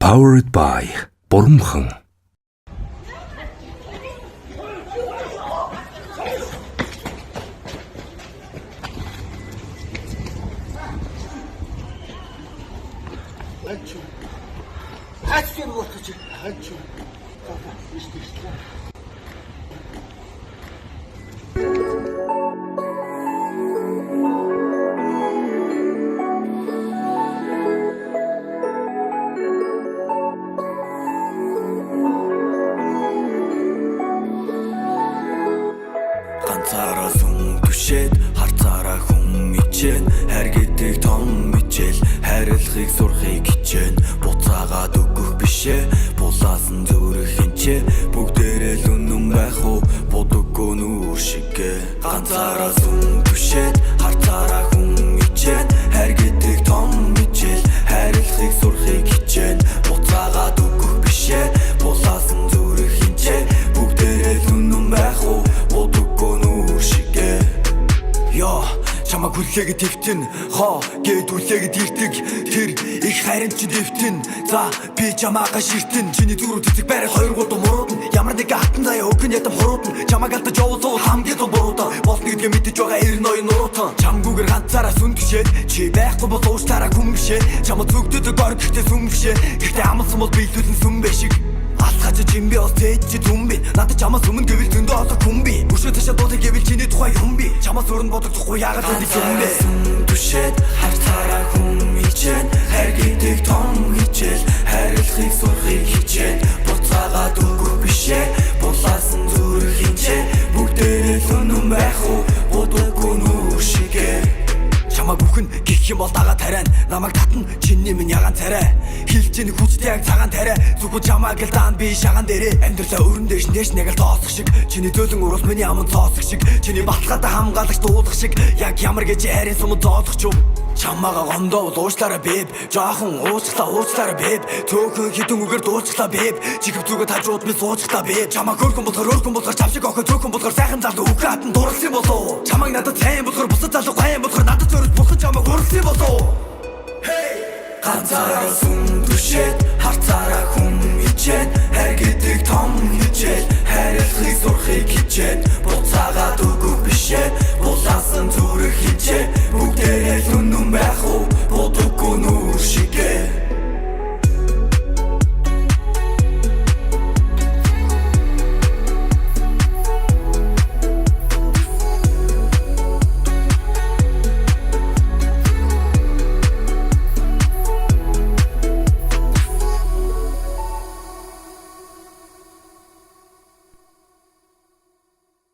Powered by Бурмхан. Ганцаараа сүм түшээд харцаараа хүн мичэн хайр гэдэг том мичэл хайрлахыг сурахыг хичээн буцаагаад өгөх бишээ булаасан зүрх хинчээ бүгдээрээ л үнэн байх уу бодоггүй нүүр шигэ ганцаараа сүм түшээд харцаараа хүн мичэн хайр гэдэг том мичэл хайрлахыг сурахыг хичээн буцаагаад өгөх бишээ булаасан зүрх хинчээ бүгдээрээ л үнэн байх уу бодоггүй нүүр шигэ Йо чамаг хүлээгээд твтэн хоо гээд үлээгээд ирдэг тэр их хайрын чи дэвтэн за би чамаага ширтэн чиний зүрх цэцэг байр 2-3 муруудна ямар нэг хатан заяа өгөн ятам хуруудна чамаг алдаж явуулсан хамгийн том буруудаа болно гэдгээ мэдэж байгаа 92 нуруутан чамгүйгээр ганцаараа сүн түшээд чи байхгүй бол уучлаарай хүн бишээ чамд зүгдөд гор гэхдээ сүм бишээ гэхдээ амлсан бол биелүүлэн сүм бэ шиг Алхаж чимби ол тэж түм би надад чамаас өмнө гэвэл зөндөө олон хүн би бүшээ ташаа дуудах гэвэл чиний тухай юм би чамаас өрн бодохгүй яагаад гэдэг юм бэ түшээд харцаараа хүн хичээн хайр гэдэг том хичээл хайрлахыг сурахыг хичээн буцаагаад өгөх бишээ булаасан зүрх хинчээ бүгдээрээ л үнэн байх уу бодоггүй нүүр шигэ Чамаг бүхэн гих юм бол дагаа тарайн намайг татна чиний минь ягаан царай хилчэний хүчтэй яг цагаан тарай зүгөө чамаг л даан би шагаан дээрээ амьдралаа өрн дэш нэш нэг л тоосох шиг чиний дөөлөн уруул миний аман цоосох шиг чиний баталгаатай хамгаалагч дуулах шиг яг ямар гэж хайрын сум зоодох ч юм чамаага гондоо уучлаарай бэб жоохон уучлаарай бэб төөхөн хитэн үгээр дуусчлаа бэб чигв зүгээ тажууд би суучглаа бэб чамааг хөрхөн болохоор чам шиг охин төөхөн болохоор сайхан залуу үхратын дурлсан болоо чамааг надад сайн болохоор бусад залуу гайн болохоор надад зөрөж бухан чамааг урлсан болоо Ганцаараа сүм